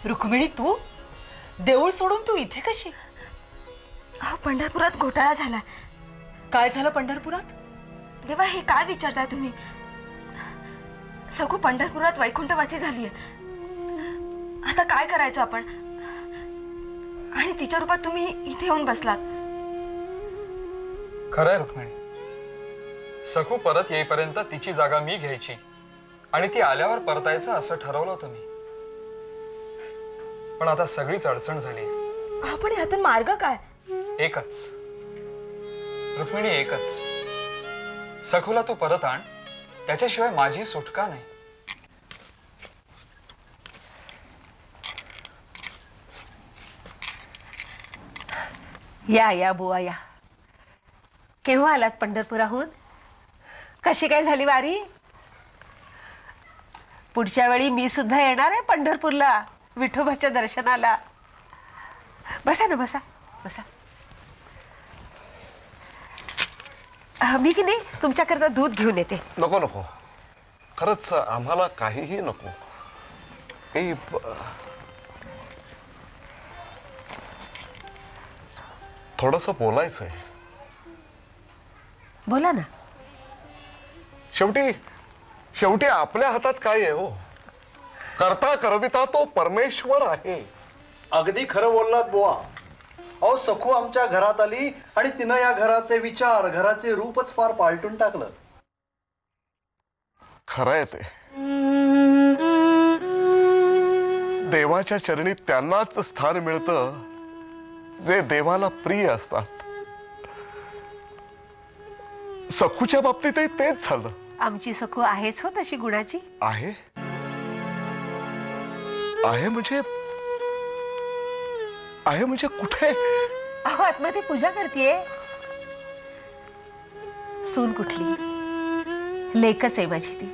रुक्मिणी, तू देऊळ सोडून तू इथे कशी? पंढरपुरात घोटाळा झाला. काय झालं पंढरपुरात? देवा, हे काय विचारताय तुम्ही? सगू पंढरपुरात वैकुंठवासी झालीये. आता काय करायचं आपण? आणि तिच्या रूपात तुम्ही इथे येऊन बसलात. खरंय रुक्मिणी, सखू परत येईपर्यंत तिची जागा मी घ्यायची आणि ती आल्यावर परतायचं असं ठरवलं होतं मी. पण आता सगळीच अडचण झाली. पण यातून मार्ग काय? एकच रुक्मिणी, एकच. सखूला तू परत आण, त्याच्याशिवाय माझी सुटका नाही. या या बुवा या. केव्हा आलात पंढरपुराहून? कशी काय झाली वारी? पुढच्या वेळी मी सुद्धा येणार आहे पंढरपूरला विठोबाच्या दर्शनाला. बसा ना, बसा बसा. मी की नाही तुमच्याकरता दूध घेऊन येते. नको नको, खरंच आम्हाला काहीही नको. थोडंसं बोलायचंय. बोला ना. शेवटी आपल्या हातात काय आहे हो? करता करविता तो परमेश्वर आहे. अगदी खरं बोललात बुवा. अहो, सखू आमच्या घरात आली आणि तिनं या घराचे विचार, घराचे रूपच फार पालटून टाकलं. खरंय ते. देवाच्या चरणी त्यांनाच स्थान मिळतं जे देवाला प्रिय असतात. सखूच्या बाबतीतही तेच झालं. आमची सखू आहेच हो तशी गुणाची. आहे म्हणजे कुठे? अहो, आतमध्ये पूजा करतेय. सून कुठली, लेकच आहे माझी. ती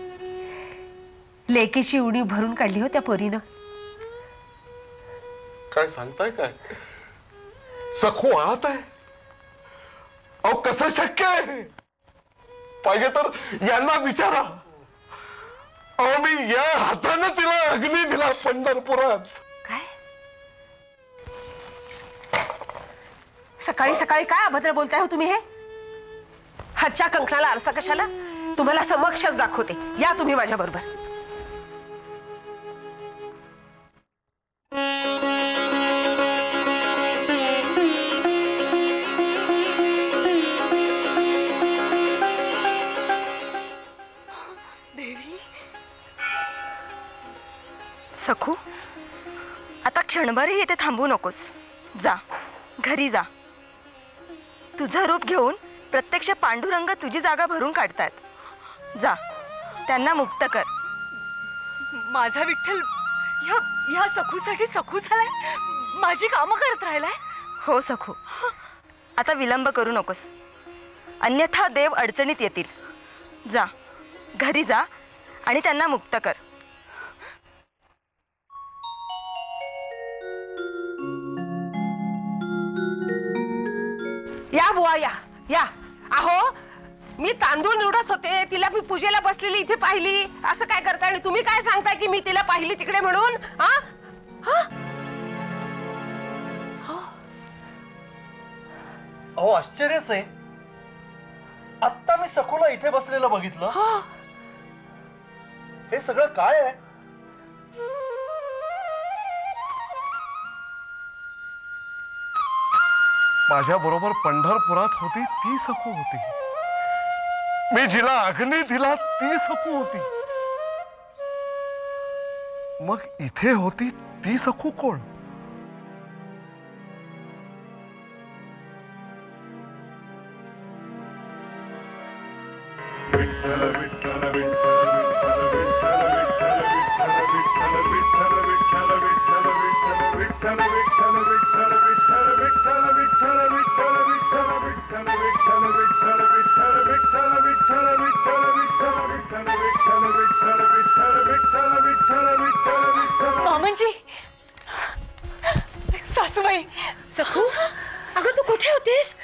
लेकीची उणीव भरून काढली हो त्या पोरीनं. काय सांगताय काय? सखू आत आहे? अहो, कसं शक्य आहे? पाहिजे तर यांना विचारा. अहो, मी या हाताने तिला अग्नी दिला पंढरपुरात. काय सकाळी सकाळी काय अभद्र बोलताय हो तुम्ही? हे हातच्या कंकणाला आरसा कशाला? तुम्हाला समक्षच दाखवते. या तुम्ही माझ्या बरोबर. सखू, आता क्षणभरही इथे थांबू नकोस. जा, घरी जा. तुझं रूप घेऊन प्रत्यक्ष पांडुरंग तुझी जागा भरून काढतायत. जा, त्यांना मुक्त कर. माझा विठ्ठल ह्या सखूसाठी सखू झालाय, माझी कामं करत राहिलाय. हो सखू, आता विलंब करू नकोस, अन्यथा देव अडचणीत येतील. जा, घरी जा आणि त्यांना मुक्त कर. या बुवा या या. अहो, मी तांदूळ निवडत होते, तिला मी पूजेला बसलेली इथे पाहिली. असं काय करताय? आणि तुम्ही काय सांगताय की मी तिला पाहिली तिकडे म्हणून? हा हा. अहो, आश्चर्यच आहे. आत्ता मी सखूला इथे बसलेलं बघितलं. हे सगळं काय आहे? माझ्या बरोबर पंढरपुरात होती ती सखू होती. मी जिला अग्नी दिला ती सखू होती. मग इथे होती ती सखू कोण? विठ्ठल विठ्ठल विठ्ठल मामनजी, सासूबाई. सखू, अगं तू कुठे होतीस?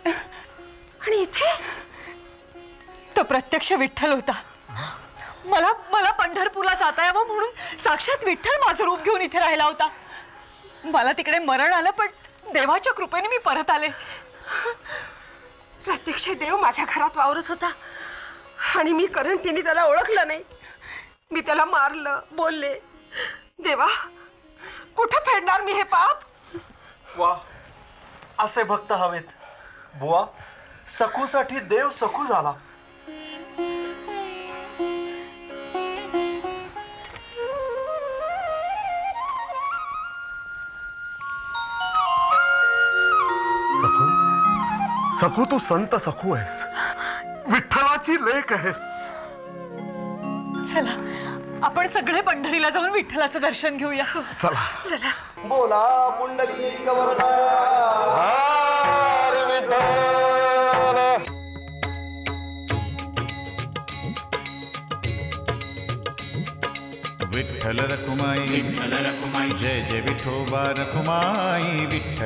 आणि इथे? तो प्रत्यक्ष विठ्ठल होता. मला मला पंढरपूरला जाता यावं म्हणून साक्षात विठ्ठल माझं रूप घेऊन इथे राहिला होता. मला तिकडे मरण आलं, पण देवाच्या कृपेने मी परत आले. प्रत्यक्ष देव माझ्या घरात वावरत होता आणि मी करंटीने त्याला ओळखलं नाही. मी त्याला मारलं, बोलले. देवा, कुठं फेडणार मी हे पाप? वा, असे भक्त हवेत. बुवा, सखूसाठी देव सखू झाला. सखू, सखू तू संत सखू आहेस, विठ्ठलाची लेक आहेस. चला आपण सगळे पंढरीला जाऊन विठ्ठलाचं दर्शन घेऊया. चला चला. बोला पुंडलिक वरदा. हर विठ्ठल. विठ्ठल रखुमाई जय जय विठोबा रखुमाई विठ्ठल